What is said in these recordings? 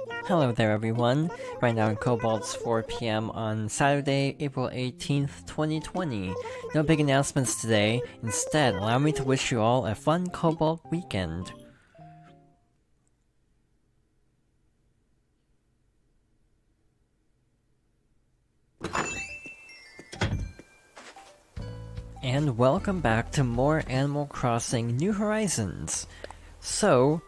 Hello there everyone, right now in Cobalt's 4 PM on Saturday, April 18th, 2020. No big announcements today, instead allow me to wish you all a fun Cobalt weekend. And welcome back to more Animal Crossing New Horizons. So,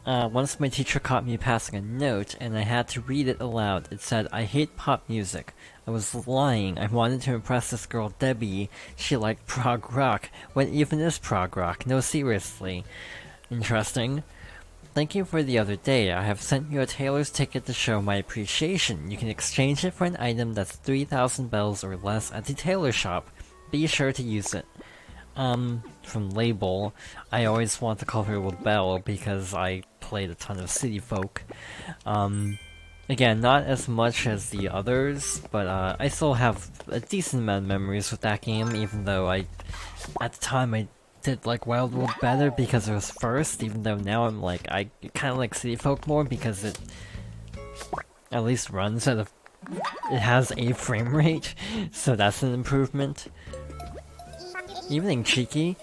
once my teacher caught me passing a note, and I had to read it aloud. It said, "I hate pop music." I was lying. I wanted to impress this girl, Debbie. She liked prog rock. What even is prog rock? No, seriously. Interesting. Thank you for the other day. I have sent you a tailor's ticket to show my appreciation. You can exchange it for an item that's 3,000 bells or less at the tailor shop. Be sure to use it. From Label. I always want to call her Belle because I played a ton of City Folk. Again, not as much as the others, but I still have a decent amount of memories with that game, even though at the time I did like Wild World better because it was first, even though now I kinda like City Folk more because it at least runs at it has a frame rate, so that's an improvement. Evening, Cheeky.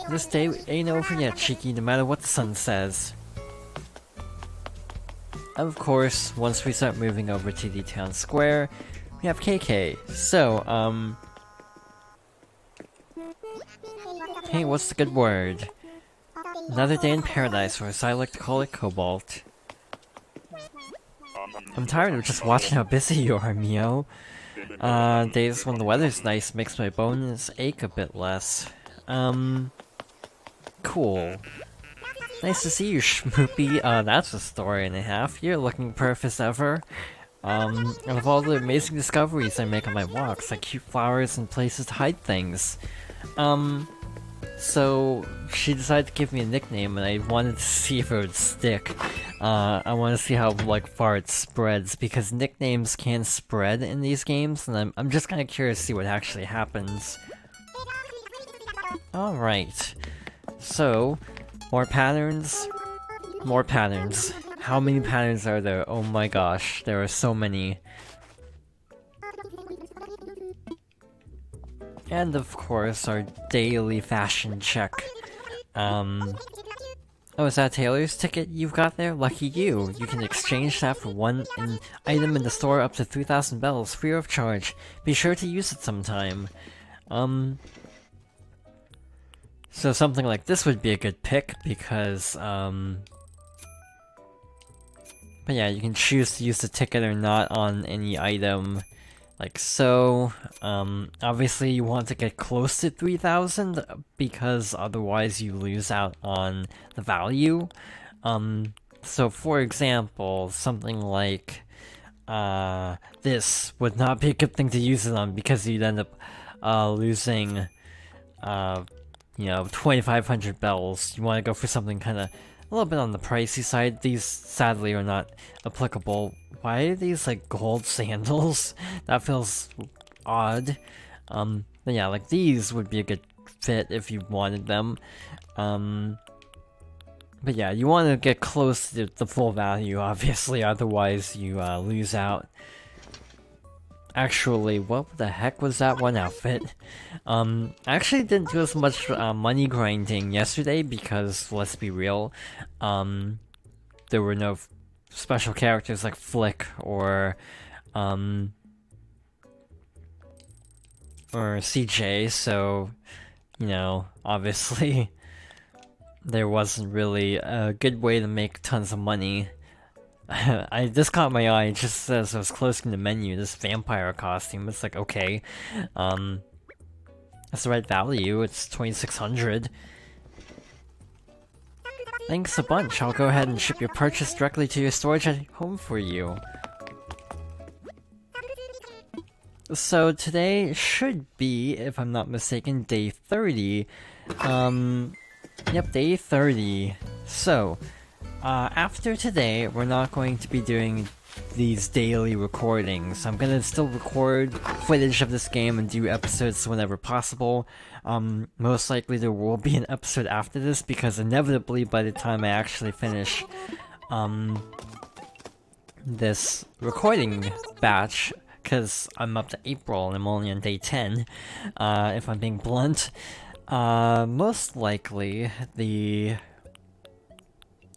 This day ain't over yet, Cheeky, no matter what the sun says. Of course, once we start moving over to the town square, we have KK. So, hey, what's the good word? Another day in paradise, or as I like to call it, Cobalt. I'm tired of just watching how busy you are, Mio. Days when the weather's nice makes my bones ache a bit less. Cool. Nice to see you, Schmoopy. That's a story and a half. You're looking perfect as ever. And of all the amazing discoveries I make on my walks, like cute flowers and places to hide things. So she decided to give me a nickname, and I wanted to see if it would stick. I want to see how far it spreads, because nicknames can spread in these games, and I'm just kind of curious to see what actually happens. All right, so more patterns, more patterns. How many patterns are there? Oh my gosh, there are so many. And of course, our daily fashion check. Oh, is that a tailor's ticket you've got there? Lucky you! You can exchange that for one item in the store up to 3,000 bells, free of charge. Be sure to use it sometime. So something like this would be a good pick, because, but yeah, you can choose to use the ticket or not on any item. Like so, obviously you want to get close to 3,000 because otherwise you lose out on the value. So for example, something like this would not be a good thing to use it on because you'd end up losing 2,500 bells. You want to go for something kind of a little bit on the pricey side. These sadly are not applicable. Why are these gold sandals? That feels odd. But yeah, these would be a good fit if you wanted them. But yeah, you want to get close to the full value, obviously, otherwise you lose out. Actually, what the heck was that one outfit? I actually didn't do as much money grinding yesterday because, let's be real, there were no special characters like Flick or CJ, so, obviously there wasn't really a good way to make tons of money. This caught my eye just as I was closing the menu, this vampire costume. It's like, okay, that's the right value, it's 2,600. Thanks a bunch, I'll go ahead and ship your purchase directly to your storage at home for you. So today should be, if I'm not mistaken, day 30. Yep, day 30. So, after today, we're not going to be doing these daily recordings. I'm gonna still record footage of this game and do episodes whenever possible. Most likely there will be an episode after this, because inevitably by the time I actually finish this recording batch, because I'm up to April and I'm only on day 10, if I'm being blunt. Most likely the...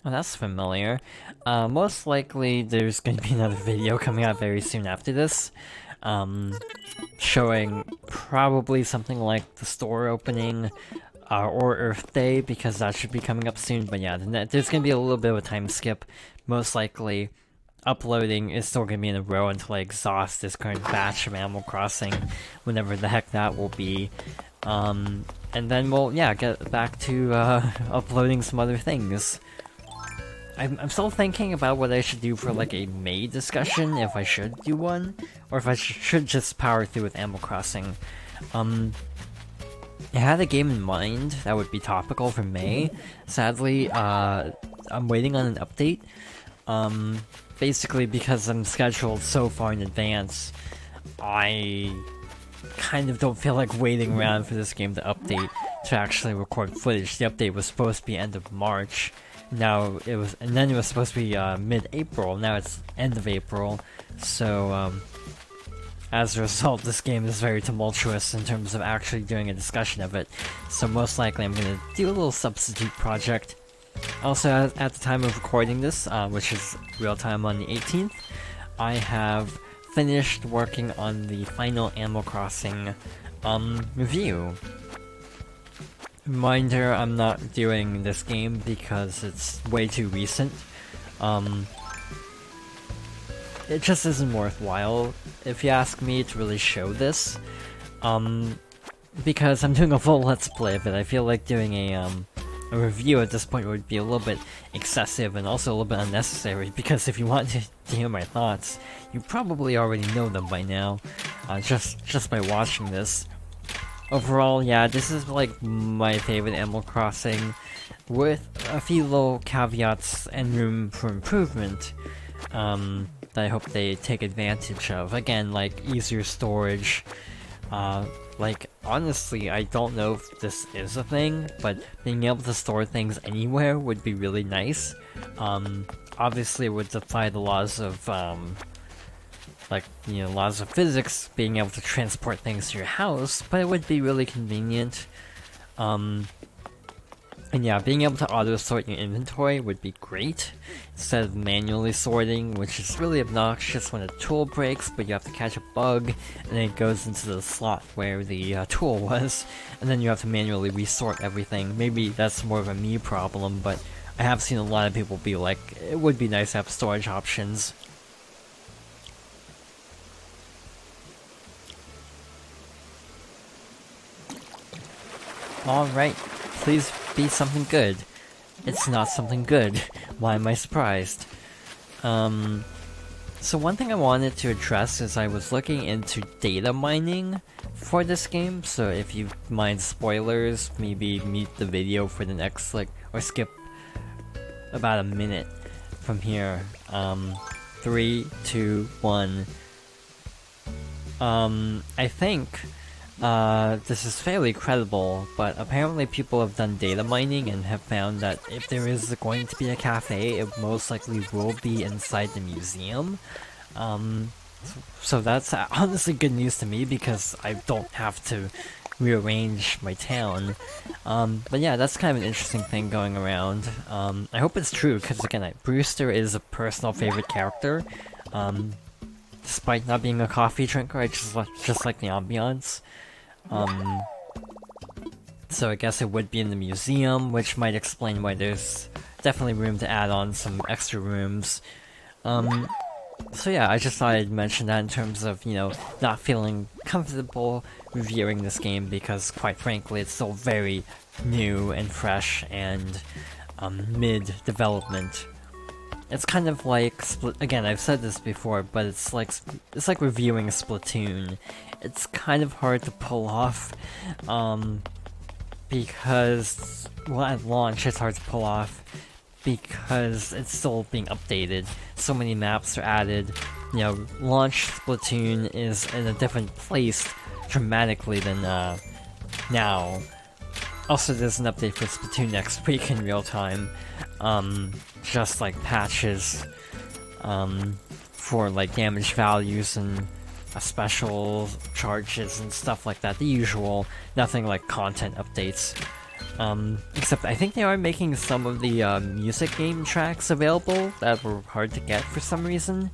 Oh, that's familiar. Most likely there's going to be another video coming out very soon after this, showing probably something like the store opening, or Earth Day, because that should be coming up soon. But yeah, there's going to be a little bit of a time skip. Most likely, uploading is still going to be in a row until I exhaust this current batch of Animal Crossing, whenever the heck that will be. And then we'll, yeah, get back to uploading some other things. I'm still thinking about what I should do for like a May discussion, if I should do one, or if I should just power through with Animal Crossing. I had a game in mind that would be topical for May. Sadly, I'm waiting on an update. Basically because I'm scheduled so far in advance, I kind of don't feel like waiting around for this game to update to actually record footage. The update was supposed to be end of March. Now it was, and then it was supposed to be mid-April. Now it's end of April. So as a result, this game is very tumultuous in terms of actually doing a discussion of it. So most likely I'm gonna do a little substitute project. Also, at the time of recording this, which is real time on the 18th, I have finished working on the final Animal Crossing review. Reminder, I'm not doing this game because it's way too recent. It just isn't worthwhile, if you ask me, to really show this. Because I'm doing a full Let's Play of it. I feel like doing a review at this point would be a little bit excessive and also a little bit unnecessary, because if you want to hear my thoughts, you probably already know them by now, just by watching this. Overall, yeah, this is like my favorite Animal Crossing, with a few little caveats and room for improvement, that I hope they take advantage of. Again, like easier storage, like, honestly, I don't know if this is a thing, but being able to store things anywhere would be really nice. Obviously it would defy the laws of, like, you know, laws of physics, being able to transport things to your house, but it would be really convenient. And yeah, being able to auto-sort your inventory would be great, instead of manually sorting, which is really obnoxious when a tool breaks, but you have to catch a bug, and then it goes into the slot where the tool was, and then you have to manually resort everything. Maybe that's more of a me problem, but I have seen a lot of people be like, it would be nice to have storage options. Alright, please be something good. It's not something good. Why am I surprised? So one thing I wanted to address is I was looking into data mining for this game, so if you mind spoilers, maybe mute the video for the next, like, or skip about a minute from here. 3, 2, 1. I think this is fairly credible, but apparently people have done data mining and have found that if there is going to be a cafe, it most likely will be inside the museum. So that's honestly good news to me, because I don't have to rearrange my town. But yeah, that's kind of an interesting thing going around. I hope it's true, because again, Brewster is a personal favorite character. Despite not being a coffee drinker, I just like the ambiance. So I guess it would be in the museum, which might explain why there's definitely room to add on some extra rooms. So yeah, I just thought I'd mention that in terms of, you know, not feeling comfortable reviewing this game, because quite frankly it's still very new and fresh and mid-development. It's kind of like again, I've said this before, but it's like reviewing Splatoon. It's kind of hard to pull off, because, well, at launch it's hard to pull off, because it's still being updated. So many maps are added. You know, launch Splatoon is in a different place dramatically than now. Also, there's an update for Splatoon next week in real time. Just like patches. for like damage values and special charges and stuff like that. The usual, nothing like content updates. Except I think they are making some of the music game tracks available that were hard to get for some reason.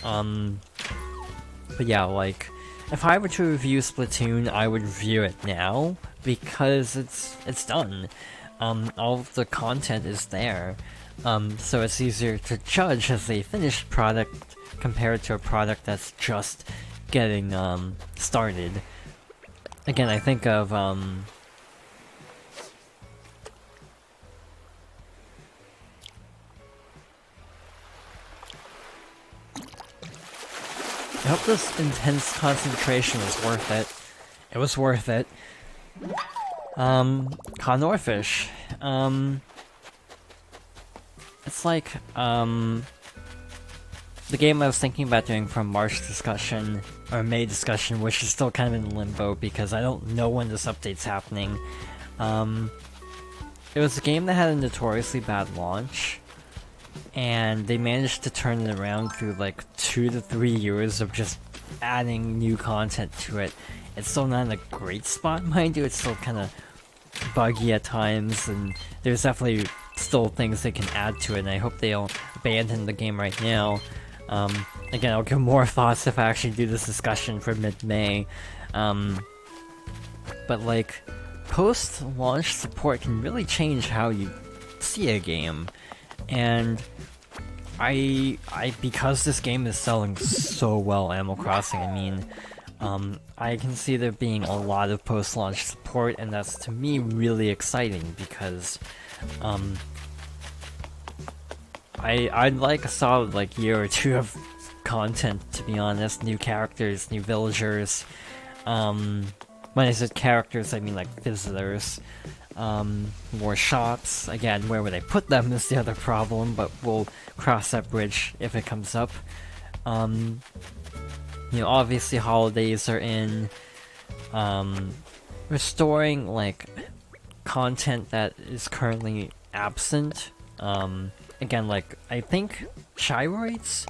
But yeah, like, if I were to review Splatoon, I would review it now, because it's done. All of the content is there. So it's easier to judge as a finished product compared to a product that's just getting started. Again, I think of I hope this intense concentration was worth it. It was worth it. Conorfish. It's like, the game I was thinking about doing for March discussion, or May discussion, which is still kind of in limbo because I don't know when this update's happening. It was a game that had a notoriously bad launch, and they managed to turn it around through like 2 to 3 years of just adding new content to it. It's still not in a great spot, mind you, it's still kind of buggy at times, and there's definitely still things they can add to it, and I hope they don't abandon the game right now. Again, I'll give more thoughts if I actually do this discussion for mid-May. But like, post-launch support can really change how you see a game. And because this game is selling so well, Animal Crossing, I mean, I can see there being a lot of post-launch support, and that's to me really exciting because, I'd like a solid like year or two of content, to be honest. New characters, new villagers. When I said characters, I mean like visitors. More shops. Again, where would I put them is the other problem, but we'll cross that bridge if it comes up. You know, obviously holidays are in. Restoring like content that is currently absent. Again, like, I think gyroids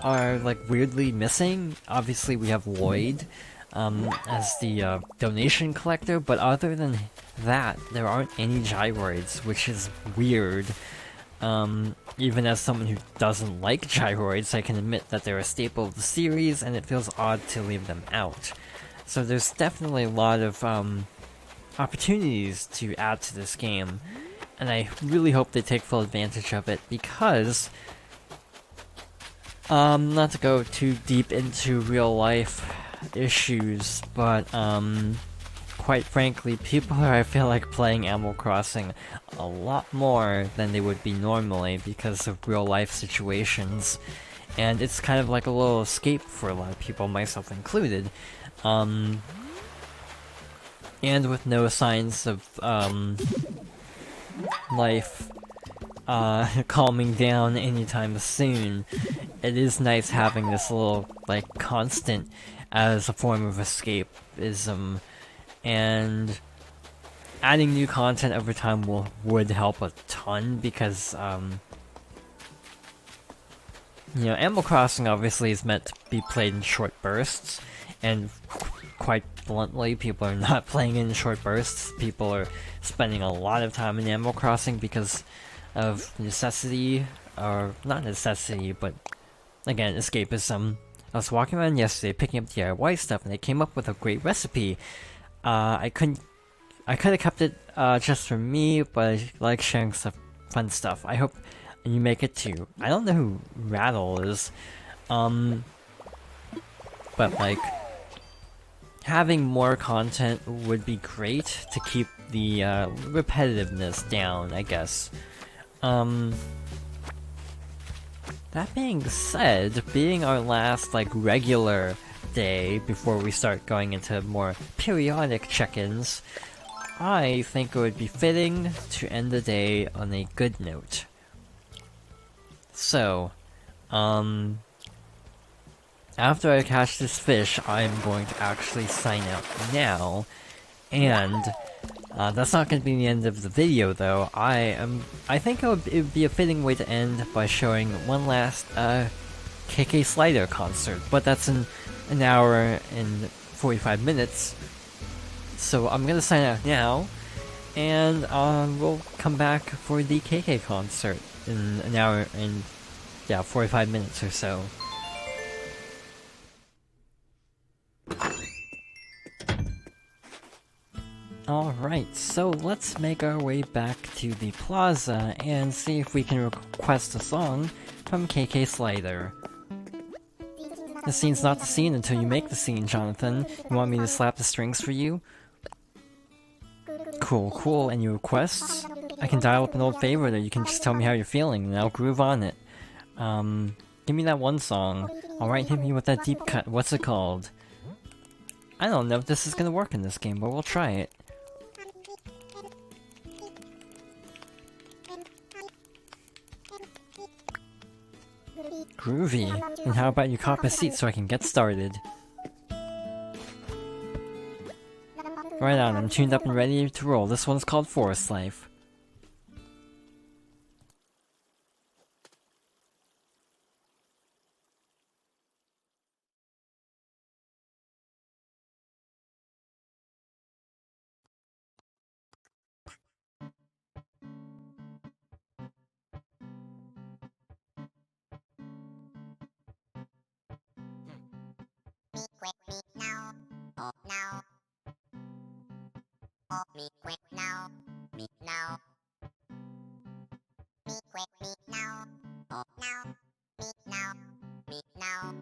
are like weirdly missing. Obviously we have Lloyd as the donation collector, but other than that, there aren't any gyroids, which is weird. Even as someone who doesn't like gyroids, I can admit that they're a staple of the series, and it feels odd to leave them out. So there's definitely a lot of opportunities to add to this game, and I really hope they take full advantage of it, because not to go too deep into real life issues, but quite frankly, people are, I feel like, playing Animal Crossing a lot more than they would be normally because of real life situations, and it's kind of like a little escape for a lot of people, myself included. And with no signs of life calming down anytime soon, it is nice having this little like constant as a form of escapism, and adding new content over time would help a ton, because you know, Animal Crossing obviously is meant to be played in short bursts, and quite bluntly, people are not playing in short bursts. People are spending a lot of time in Animal Crossing because of necessity, or not necessity, but again, escapism. I was walking around yesterday picking up DIY stuff, and I came up with a great recipe. I could have kept it just for me, but I like sharing fun stuff. I hope you make it too. I don't know who Rattle is, but like, having more content would be great to keep the repetitiveness down, I guess. That being said, being our last like regular day before we start going into more periodic check-ins, I think it would be fitting to end the day on a good note. So, after I catch this fish, I'm going to actually sign out now, and that's not going to be the end of the video, though. I think it would be a fitting way to end by showing one last KK Slider concert, but that's in an hour and 45 minutes. So I'm gonna sign out now, and we'll come back for the KK concert in an hour and 45 minutes or so. Alright, so let's make our way back to the plaza and see if we can request a song from KK Slider. The scene's not the scene until you make the scene, Jonathan. You want me to slap the strings for you? Cool. Any requests? I can dial up an old favorite, or you can just tell me how you're feeling, and I'll groove on it. Give me that one song. Alright, hit me with that deep cut. What's it called? I don't know if this is gonna work in this game, but we'll try it. Groovy. And how about you cop a seat so I can get started? Right on, I'm tuned up and ready to roll. This one's called Forest Life. Quick me now, oh now. Oh me quick now, me now. Me quick me now, oh now. Me now, me now.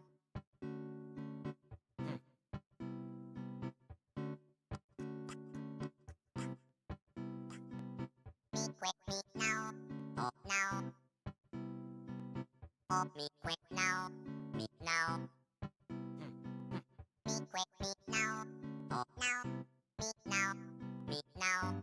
Me quick me now, oh now. Oh me quick now, me now. Me quick me now, oh now. Me now, me now.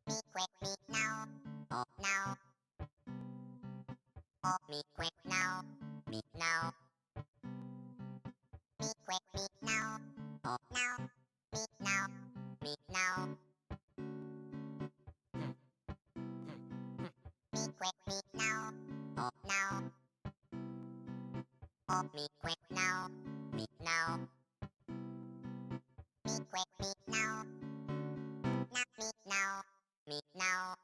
Me quick me now, oh now. Oh me quick now, me now. Me quick me now, oh now. Me now, me now. Me quick me now, oh now. Oh me quick now, me now. Me quick me now, not me now, me now.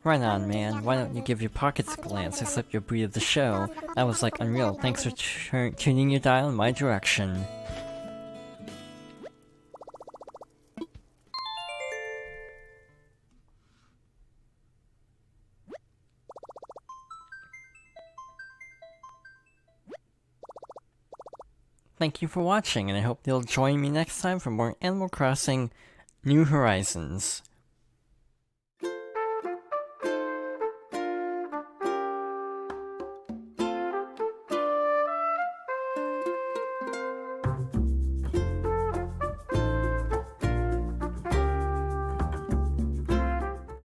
Right on, man. Why don't you give your pockets a glance, accept your breed of the show? That was like unreal. Thanks for tuning your dial in my direction. Thank you for watching, and I hope you'll join me next time for more Animal Crossing New Horizons.